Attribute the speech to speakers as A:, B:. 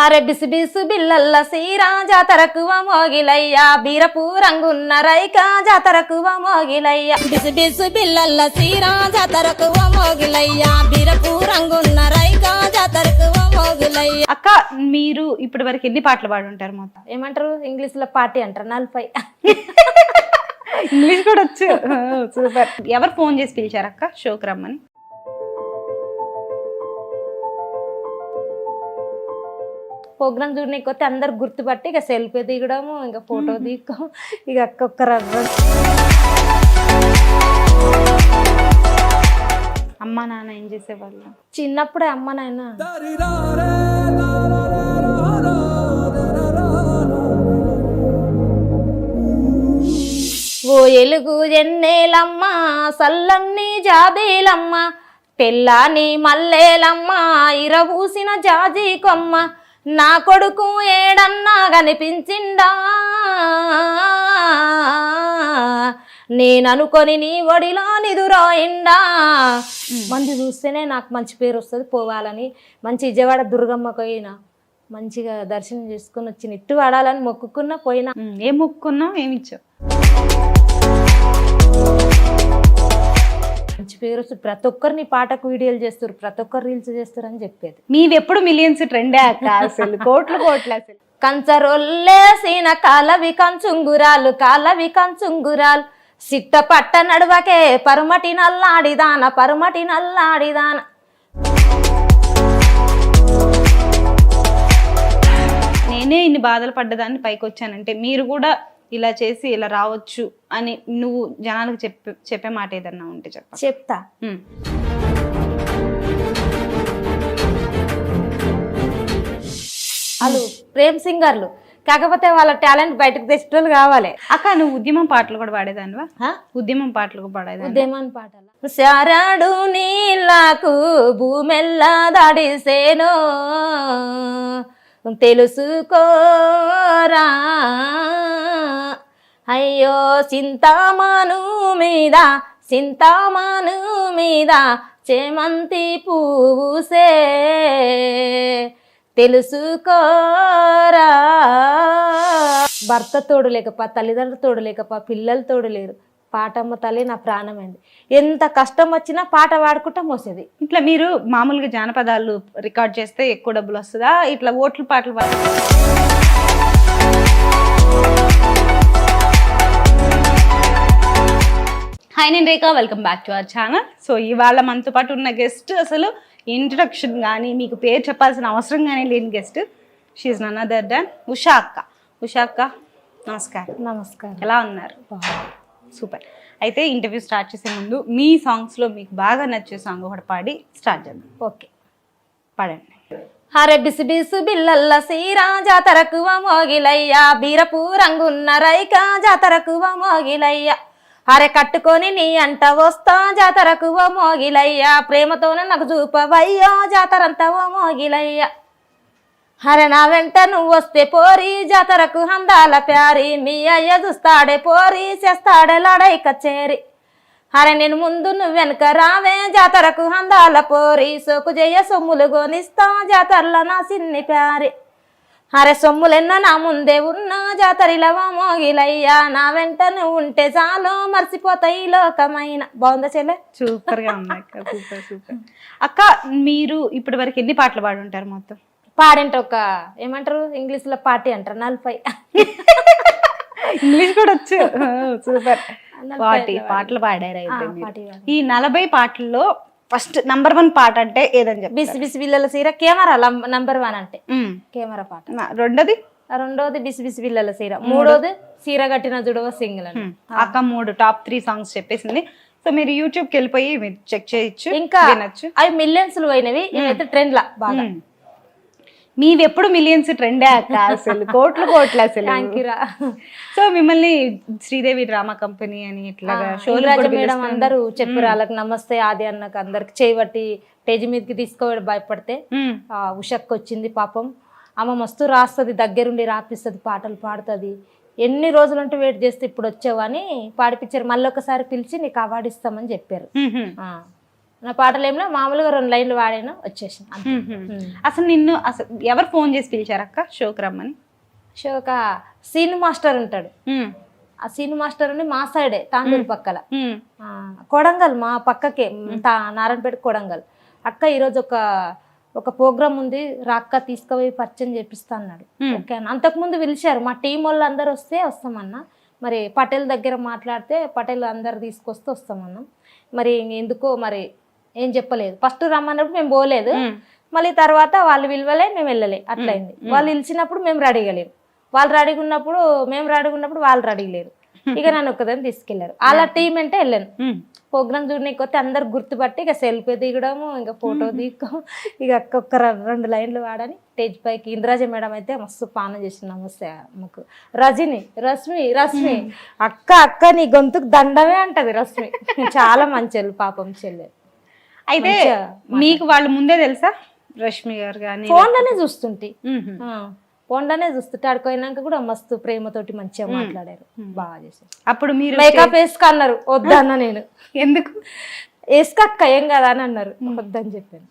A: అరే BC బిసు బిల్లల్ల సీరా జాతరకువ మోగిలయ్యా బీరపు రంగున్న రైకా జాతరకువ మోగిలయ్యా BC బిసు బిల్లల్ల సీరా జాతరకువ మోగిలయ్యా బీరపు రంగున్న రైకా జాతరకువ మోగిలయ్యా.
B: అక్క, మీరు ఇప్పటి వరకు ఎన్ని పాటలు పాడుంటారు? మొత్తం
A: ఏమంటారు ఇంగ్లీష్ లో పార్టీ అంటారు 40.
B: ఇంగ్లీష్ కూడా వచ్చు, సూపర్. ఎవరు ఫోన్ చేసి పిలిచారు అక్క షోకి రమ్మని?
A: ప్రోగ్రామ్ చూడడానికి వస్తే అందరు గుర్తుపట్టి ఇక సెల్ఫీ దిగడము, ఇంకా ఫోటో దిగడం, ఇక ఒక్కొక్క
B: అమ్మా నాన్న ఏం చేసేవాళ్ళు?
A: చిన్నప్పుడే అమ్మ నాయన ఓ ఎలుగు ఎన్నేలమ్మ సల్లన్ని జాబీలమ్మ తెల్లాని మల్లేలమ్మ ఇరవూసిన జాజీ కొమ్మ నా కొడుకు ఏడన్నా కనిపించిండా నేననుకొని నీ ఒడిలో నిదురాయిండా. మంది చూస్తేనే నాకు మంచి పేరు వస్తుంది, పోవాలని మంచి విజయవాడ దుర్గమ్మకు పోయినా మంచిగా దర్శనం చేసుకుని వచ్చి నిట్టు వాడాలని మొక్కుకున్నా పోయినా.
B: ఏం మొక్కుకున్నావు, ఏమిచ్చావు?
A: మంచి పేరు వస్తుంది, ప్రతి ఒక్కరిని పాటకు వీడియోలు చేస్తారు, ప్రతి ఒక్కరు రీల్స్ చేస్తారు అని చెప్పేది.
B: మీది ఎప్పుడు మిలియన్స్ ట్రెండే అక్క, అసలు కోట్లు కోట్లు. అసలు
A: కంచరొల్లేసిన కాలవి కంచుంగురాలు కాలవి కంచుంగురాలు సిట్ట పట్ట నడువకే పరుమటి నల్లాడిదాన పరుమటి నల్లాడిదాన.
B: నేనే ఇన్ని బాధలు పడ్డదాన్ని పైకి వచ్చానంటే మీరు కూడా ఇలా చేసి ఇలా రావచ్చు అని నువ్వు జనాలకు చెప్పే మాట ఏదన్నా ఉంటే
A: చెప్తా. వాళ్ళు ప్రేమ్ సింగర్లు, కాకపోతే వాళ్ళ టాలెంట్ బయటకు తెచ్చేటోళ్ళు కావాలి.
B: అక్క, నువ్వు ఉద్యమం పాటలు కూడా పాడేదానివా? ఉద్యమం పాటలు కూడా పాడేదాన్ని?
A: ఉద్యమం పాటలు శారాడు నీళ్ళకు భూమెల్లా దాడిసేనో తెలుసుకోరా అయ్యో చింతామాను మీద చింతామాను మీద చేమంతి పూసే తెలుసుకోరా. భర్త తోడు లేకపా, తల్లిదండ్రులు తోడు లేకపా, పిల్లలు తోడు లేరు. పాటమ్మ తల్లి నా ప్రాణమైంది. ఎంత కష్టం వచ్చినా పాట పాడుకుంటా మోసేది.
B: ఇట్లా మీరు మామూలుగా జానపదాలు రికార్డ్ చేస్తే ఎక్కువ డబ్బులు వస్తుందా? ఇట్లా ఓట్లు పాటలు హాయ్, నేను Rekha, welcome back to our channel. So ఇవాళ మనతో పాటు ఉన్న గెస్ట్ అసలు ఇంట్రడక్షన్ కానీ మీకు పేరు చెప్పాల్సిన అవసరం కానీ లేని guest. She none other than Usha అక్క. ఉషా అక్క, నమస్కారం.
A: నమస్కారం.
B: ఎలా ఉన్నారు? సూపర్. అయితే ఇంటర్వ్యూ స్టార్ట్ చేసే ముందు మీ సాంగ్స్లో మీకు బాగా నచ్చే సాంగ్ ఒకటి పాడి స్టార్ట్ చేద్దాం.
A: ఓకే,
B: పాడండి.
A: హరే బిసి బిసు బిల్లల్ల సీరా జాతరకువ మోగిలయ్యా బీరపు రంగున్న రైకా జాతరకువ మోగిలయ్యా హరే కట్టుకొని నీ అంట వస్తా జాతరకువ మోగిలయ్యా ప్రేమతోనే నాకు చూపవయ్యో జాతరంతా ఓ మోగిలయ్యా హరే నా వెంట నువ్వు వస్తే పోరి జాతరకు హందాల ప్యారి మీ అయ్య చూస్తాడే పోరి చేస్తాడే లడై కచేరి హరే నేను ముందు నువ్వు వెనక రావే జాతరకు హందాల పోరి సోకు జయ్య సొమ్ములు గోనిస్తా జాతరలో నా సిన్ని ప్యారి హరే సొమ్ములెన్నో నా ముందే ఉన్నా జాతరిలవా మోగిలయ్యా నా వెంట నువ్వు ఉంటే చాలు మర్చిపోతాయి లోకమైన. బాగుందా చెల్లె?
B: సూపర్ గా ఉంది అక్క, సూపర్ సూపర్. అక్క, మీరు ఇప్పటి వరకు ఎన్ని పాటలు పాడుంటారు? మొత్తం
A: పాడింటే ఒక ఏమంటారు ఇంగ్లీష్ లో పార్టీ అంటారు 40.
B: ఇంగ్లీష్ కూడా వచ్చు, సూపర్. పాటలు పాడారు. అయితే ఈ 40 పాటల్లో ఫస్ట్ నంబర్ 1 పాట అంటే ఏదని చెప్పి?
A: బిసి బిసి బిల్లల సీర కెమెరా నంబర్ 1 అంటే కెమెరా పాట. రెండోది బిసి బిసి బిల్లల సీర. మూడోది సీర కట్టిన జుడవ సింగిల్ అని.
B: అక్క 3 టాప్ 3 సాంగ్స్ చెప్పేసింది. సో మీరు యూట్యూబ్కి వెళ్ళిపోయి మీరు చెక్ చేయొచ్చు,
A: ఇంకా
B: వినొచ్చు.
A: అవి మిలియన్స్ పోయినవి, ఇవైతే ట్రెండ్ లా బాగా.
B: మీవి ఎప్పుడు మిలియన్స్ ట్రెండే అక్క, అసలు కోట్లు కోట్లు అసలు. సో మిమ్మల్ని శ్రీదేవి డ్రామా కంపెనీ అని ఇట్లాగా షోలు
A: మేడం అందరూ చెప్పారు వాళ్ళకి నమస్తే ఆది అన్నకు అందరికి చేయబట్టి స్టేజ్ మీదకి తీసుకోవడం భయపడితే ఉషక్కి వచ్చింది పాపం. ఆమె మస్తు రాస్తుంది, దగ్గరుండి రాపిస్తుంది, పాటలు పాడుతుంది. ఎన్ని రోజులంటూ వెయిట్ చేస్తే ఇప్పుడు వచ్చావు అని పాడిపించారు. మళ్ళీ ఒకసారి పిలిచి నీకు అవార్డు ఇస్తామని చెప్పారు. నా పాటలు ఏమో మామూలుగా 2 లైన్లు వాడాను వచ్చేసిన.
B: అసలు నిన్ను అసలు ఎవరు ఫోన్ చేసి పిలిచారక్క షోకి రమ్మని?
A: షో ఒక సీను మాస్టర్ ఉంటాడు. ఆ సీను మాస్టర్ ఉండి మా సైడే తాండూరు పక్కల కొడంగల్ మా పక్కకే నారాయణపేట కొడంగల్. అక్క ఈరోజు ఒక ప్రోగ్రామ్ ఉంది రాక్క తీసుకుపోయి పరిచయం చేపిస్తా అన్నాడు. ఓకే అన్న. అంతకుముందు పిలిచారు మా టీం వాళ్ళు అందరు వస్తే వస్తామన్నా. మరి పటేల్ దగ్గర మాట్లాడితే పటేల్ అందరు తీసుకొస్తే వస్తామన్నాం. మరి ఎందుకో మరి ఏం చెప్పలేదు. ఫస్ట్ రమ్మన్నప్పుడు మేము పోలేదు, మళ్ళీ తర్వాత వాళ్ళు విలువలే మేము వెళ్ళలే, అట్లయింది. వాళ్ళు పిలిచినప్పుడు మేము రెడీగా లేరు, వాళ్ళు రెడీగా ఉన్నప్పుడు మేము రెడీగా ఉన్నప్పుడు వాళ్ళు రెడీగా లేరు. ఇక నన్ను ఒక్కదాన్ని తీసుకెళ్లారు. అలా టీం అంటే వెళ్ళాను. ప్రోగ్రామ్ చూడడానికి వస్తే అందరు గుర్తుపట్టి ఇక సెల్ఫీ దిగడము, ఇంకా ఫోటో దిగడం, ఇక ఒక్క 2 లైన్లు వాడని స్టేజ్ పైకి ఇంద్రాజ మేడం అయితే మస్తు పాన చేసింది. నమస్తే మాకు రజని రశ్మి అక్క నీ గొంతుకు దండమే అంటది రశ్మి. చాలా మంచి పాపం చెల్లె.
B: అయితే మీకు వాళ్ళు ముందే తెలుసా రష్మి గారు కానీ?
A: ఫోన్లోనే చూస్తుంటే ఫోన్లోనే చూస్తుంటే ఆడుకోయినాక కూడా మస్తు ప్రేమతోటి మంచిగా మాట్లాడారు, బాగా చేశారు.
B: అప్పుడు మీరు
A: మేకప్ వేసుకన్నారు, వద్దన్న నేను.
B: ఎందుకు?
A: వేసుకక్క ఏం కదా అని అన్నారు, వద్దని చెప్పాను.